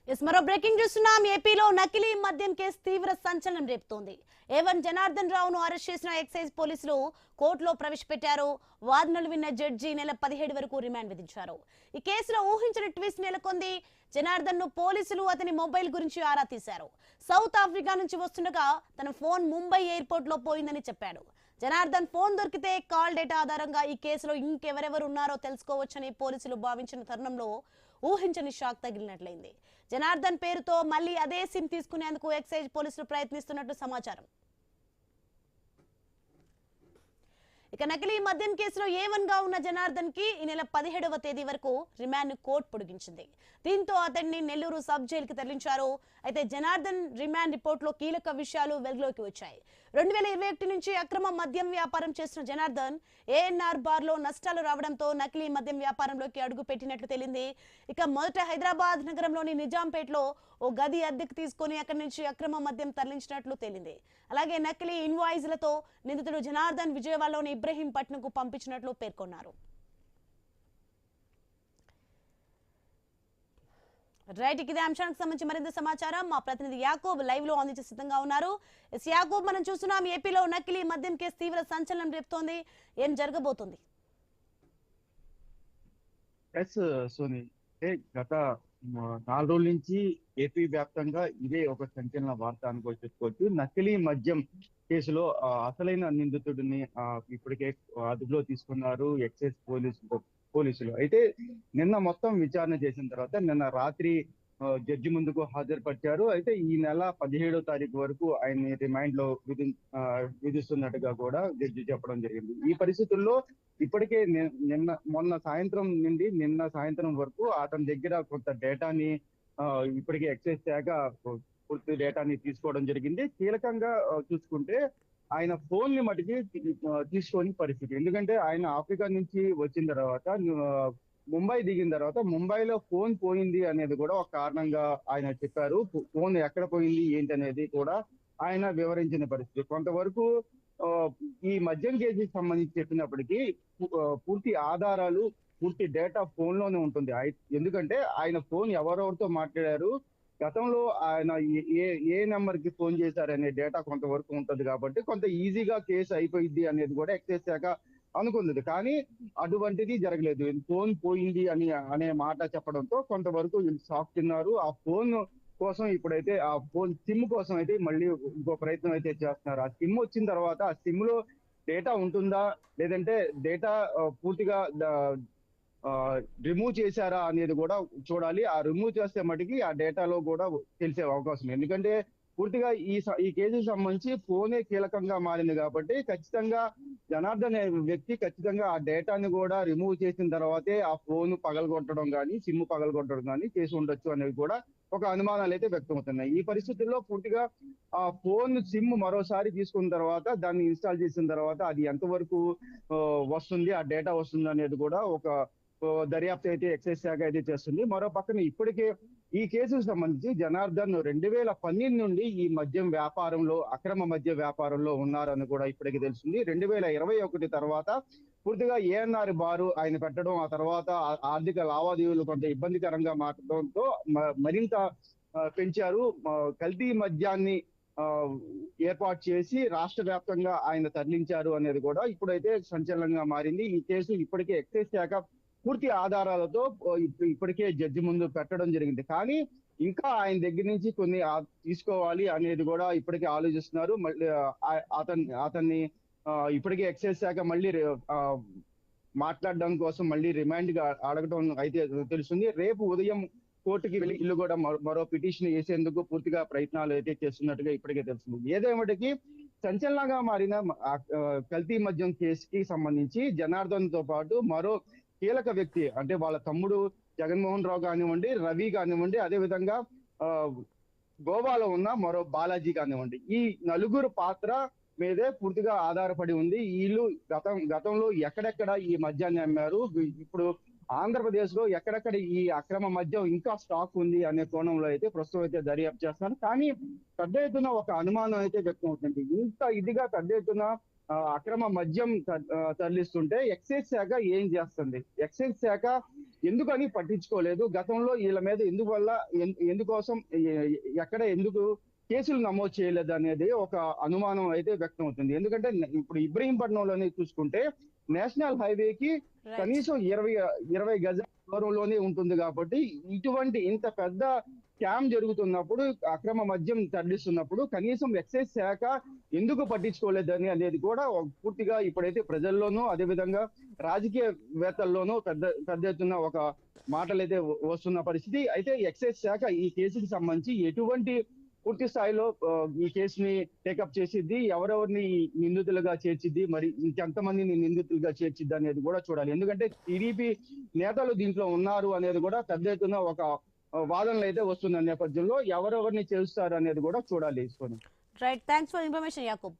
మరో బ్రేకింగ్ చూస్తున్నాం. ఏపీలో నకిలీ మద్యం కేసు తీవ్ర సంచలనం రేపుతోంది. ఏవన్ జనార్దన్ రావును అరెస్ట్ చేసిన ఎక్సైజ్ పోలీసులు కోర్టులో ప్రవేశపెట్టారు. వాదనలు విన్న జడ్జి నెల 17 వరకు రిమాండ్ విధించారు. ఈ కేసులో ఊహించిన ట్విస్ట్ నెలకొంది. జనార్దన్ ను పోలీసులు అతని మొబైల్ గురించి ఆరా తీశారు. సౌత్ ఆఫ్రికా నుంచి వస్తుండగా తన ఫోన్ ముంబై ఎయిర్పోర్ట్ లో పోయిందని చెప్పాడు. జనార్దన్ ఫోన్ దొరికితే కాల్ డేటా ఆధారంగా ఈ కేసులో ఇంకెవరెవరు ఉన్నారో తెలుసుకోవచ్చని పోలీసులు భావించిన తరుణంలో ఊహించని షాక్ తగిలినట్లయింది. జనార్దన్ పేరుతో మళ్లీ అదే సిమ్ తీసుకునేందుకు ఎక్సైజ్ పోలీసులు ప్రయత్నిస్తున్నట్టు సమాచారం. ఇక నకిలీ మద్యం కేసులో A1 గా ఉన్న జనార్దన్ కి ఈ నెల 17వ తేదీ వరకు రిమాండ్ కోర్టు పొడిగించింది. దీంతో అతన్ని నెల్లూరు సబ్ జైలుకి తరలించారు. అయితే జనార్దన్ రిమాండ్ రిపోర్టులో కీలక విషయాలు వెలుగులోకి వచ్చాయి. 2021 నుంచి అక్రమ మద్యం వ్యాపారం చేసిన జనార్దన్ ANR బార్ లో నష్టాలు రావడంతో నకిలీ మద్యం వ్యాపారంలోకి అడుగు పెట్టినట్లు తేలింది. ఇక మొదట హైదరాబాద్ నగరంలోని నిజాంపేటలో ఓ గది అద్దెకు తీసుకుని అక్కడి నుంచి అక్రమ మద్యం తరలించినట్లు తేలింది. అలాగే నకిలీ ఇన్వాయిస్లతో నిందితుడు జనార్దన్ విజయవాడలోని ఇబ్రహీంపట్నంకు పంపించినట్లు పేర్కొన్నారు. రైట్, ఇదే అంశానికి సంబంధించి మరింత సమాచారం మా ప్రతినిధి యాకూబ్ లైవ్ లో అందించే సిద్ధంగా ఉన్నారు. యాకూబ్, మనం చూస్తున్నాం ఏపీలో నకిలీ మద్యం కేసు తీవ్ర సంచలనం రేపుతోంది. ఏం జరగబోతుంది? సోని, గత 4 రోజుల నుంచి ఏపీ వ్యాప్తంగా ఇదే ఒక సంచలన వార్త చెప్పుకోవచ్చు. నకిలీ మద్యం కేసులో అసలైన నిందితుడిని ఇప్పటికే అదుపులో తీసుకున్నారు ఎక్సైజ్ పోలీసులు. అయితే నిన్న మొత్తం విచారణ చేసిన తర్వాత నిన్న రాత్రి జడ్జి ముందుకు హాజరుపరిచారు. అయితే ఈ నెల 17వ తారీఖు వరకు ఆయన్ని రిమాండ్ లో విధిస్తున్నట్టుగా కూడా జడ్జి చెప్పడం జరిగింది. ఈ పరిస్థితుల్లో ఇప్పటికే మొన్న సాయంత్రం నుండి నిన్న సాయంత్రం వరకు అతని దగ్గర కొంత డేటాని ఇప్పటికే ఎక్సైజ్ శాఖ పూర్తి డేటాని తీసుకోవడం జరిగింది. కీలకంగా చూసుకుంటే ఆయన ఫోన్ ని మటుకి తీసుకోని పరిస్థితి. ఎందుకంటే ఆయన ఆఫ్రికా నుంచి వచ్చిన తర్వాత ముంబై దిగిన తర్వాత ముంబైలో ఫోన్ పోయింది అనేది కూడా ఒక కారణంగా ఆయన చెప్పారు. ఫోన్ ఎక్కడ పోయింది ఏంటి అనేది కూడా ఆయన వివరించిన పరిస్థితి. కొంతవరకు ఈ మద్యం కేసుకి సంబంధించి చెప్పినప్పటికీ పూర్తి ఆధారాలు పూర్తి డేటా ఫోన్ లోనే ఉంటుంది. ఎందుకంటే ఆయన ఫోన్ ఎవరెవరితో మాట్లాడారు, గతంలో ఆయన ఏ నెంబర్ కి ఫోన్ చేశారనే డేటా కొంతవరకు ఉంటుంది. కాబట్టి కొంత ఈజీగా కేసు అయిపోయింది అనేది కూడా ఎక్సైజ్ శాఖ అనుకుంది. కానీ అటువంటిది జరగలేదు. ఫోన్ పోయింది అనే మాట చెప్పడంతో కొంతవరకు షాక్ తిన్నారు. ఆ ఫోన్ కోసం ఇప్పుడైతే ఆ ఫోన్ సిమ్ కోసం అయితే మళ్ళీ ఇంకో ప్రయత్నం అయితే చేస్తున్నారు. ఆ సిమ్ వచ్చిన తర్వాత ఆ సిమ్ లో డేటా ఉంటుందా లేదంటే డేటా పూర్తిగా రిమూవ్ చేశారా అనేది కూడా చూడాలి. ఆ రిమూవ్ చేస్తే మటుకి ఆ డేటాలో కూడా తెలిసే అవకాశం. ఎందుకంటే పూర్తిగా ఈ కేసుకు సంబంధించి ఫోనే కీలకంగా మారింది కాబట్టి ఖచ్చితంగా జనార్దన్ అనే వ్యక్తి ఖచ్చితంగా ఆ డేటాని కూడా రిమూవ్ చేసిన తర్వాతే ఆ ఫోన్ పగలగొట్టడం కానీ సిమ్ పగలగొట్టడం కానీ చేసి ఉండొచ్చు అనేది కూడా ఒక అనుమానాలు అయితే వ్యక్తమవుతున్నాయి. ఈ పరిస్థితుల్లో పూర్తిగా ఆ ఫోన్ సిమ్ మరోసారి తీసుకున్న తర్వాత దాన్ని ఇన్స్టాల్ చేసిన తర్వాత అది ఎంతవరకు వస్తుంది, ఆ డేటా వస్తుంది అనేది కూడా ఒక దర్యాప్తు అయితే ఎక్సైజ్ శాఖ అయితే చేస్తుంది. మరో పక్కన ఇప్పటికే ఈ కేసుకు సంబంధించి జనార్దన్ 2012 నుండి ఈ మద్యం వ్యాపారంలో అక్రమ మద్య వ్యాపారంలో ఉన్నారని కూడా ఇప్పటికీ తెలుస్తుంది. 2021 తర్వాత పూర్తిగా ANR బారు ఆయన పెట్టడం, ఆ తర్వాత ఆర్థిక లావాదేవీలు కొంత ఇబ్బందికరంగా మారడంతో మరింత పెంచారు. కల్తీ మద్యాన్ని ఏర్పాటు చేసి రాష్ట్ర వ్యాప్తంగా ఆయన తరలించారు అనేది కూడా ఇప్పుడైతే సంచలనంగా మారింది. ఈ కేసు ఇప్పటికే ఎక్సైజ్ శాఖ పూర్తి ఆధారాలతో ఇప్పటికే జడ్జి ముందు పెట్టడం జరిగింది. కానీ ఇంకా ఆయన దగ్గర నుంచి కొన్ని తీసుకోవాలి అనేది కూడా ఇప్పటికే ఆలోచిస్తున్నారు. మళ్ళీ అతన్ని ఇప్పటికే ఎక్సైజ్ శాఖ మళ్ళీ మాట్లాడడం కోసం మళ్ళీ రిమాండ్ గా అడగడం అయితే తెలుస్తుంది. రేపు ఉదయం కోర్టుకి వెళ్ళి ఇల్లు కూడా మరో పిటిషన్ వేసేందుకు పూర్తిగా ప్రయత్నాలు అయితే చేస్తున్నట్టుగా ఇప్పటికే తెలుస్తుంది. ఏదేమటికి సంచలనంగా మారిన కల్తీ మద్యం కేసుకి సంబంధించి జనార్దన్ తో పాటు మరో కీలక వ్యక్తి అంటే వాళ్ళ తమ్ముడు జగన్మోహన్ రావు కానివ్వండి, రవి కానివ్వండి, అదే విధంగా గోవాలో ఉన్న మరో బాలాజీ కానివ్వండి, ఈ నలుగురు పాత్ర మీదే పూర్తిగా ఆధారపడి ఉంది. వీళ్ళు గతంలో ఎక్కడెక్కడ ఈ మద్యాన్ని అమ్మారు, ఇప్పుడు ఆంధ్రప్రదేశ్ లో ఎక్కడెక్కడ ఈ అక్రమ మద్యం ఇంకా స్టాక్ ఉంది అనే కోణంలో అయితే ప్రస్తుతం అయితే దర్యాప్తు చేస్తున్నారు. కానీ పెద్ద ఎత్తున ఒక అనుమానం అయితే వ్యక్తం అవుతుంది. ఇంత ఇదిగా పెద్ద ఎత్తున అక్రమ మద్యం తరలిస్తుంటే ఎక్సైజ్ శాఖ ఏం చేస్తుంది? ఎక్సైజ్ శాఖ ఎందుకని పట్టించుకోలేదు, గతంలో వీళ్ళ మీద ఎందుకోసం ఎక్కడ ఎందుకు కేసులు నమోదు చేయలేదు అనేది ఒక అనుమానం అయితే వ్యక్తం అవుతుంది. ఎందుకంటే ఇప్పుడు ఇబ్రహీంపట్నంలోనే చూసుకుంటే నేషనల్ హైవేకి రైట్. కనీసం 20 గజాల దూరంలోనే ఉంటుంది కాబట్టి ఇటువంటి ఇంత పెద్ద స్కామ్ జరుగుతున్నప్పుడు, అక్రమ మద్యం తరలిస్తున్నప్పుడు కనీసం ఎక్సైజ్ శాఖ ఎందుకు పట్టించుకోలేదని అనేది కూడా పూర్తిగా ఇప్పుడైతే ప్రజల్లోనూ అదేవిధంగా రాజకీయవేత్తల్లోనూ పెద్ద ఎత్తున ఒక మాటలైతే వస్తున్న పరిస్థితి. అయితే ఎక్సైజ్ శాఖ ఈ కేసుకి సంబంధించి ఎటువంటి పూర్తి స్థాయిలో ఈ కేసుని టేకప్ చేసిద్ది, ఎవరెవరిని నిందితులుగా చేర్చిద్ది, మరి ఇంకెంతమందిని నిందితులుగా చేర్చిద్ది అనేది కూడా చూడాలి. ఎందుకంటే టీడీపీ నేతలు దీంట్లో ఉన్నారు అనేది కూడా పెద్ద ఎత్తున ఒక వాదనలు అయితే వస్తున్న నేపథ్యంలో ఎవరెవరిని చేస్తారు అనేది కూడా చూడాలి. Right, thanks for information Yakub.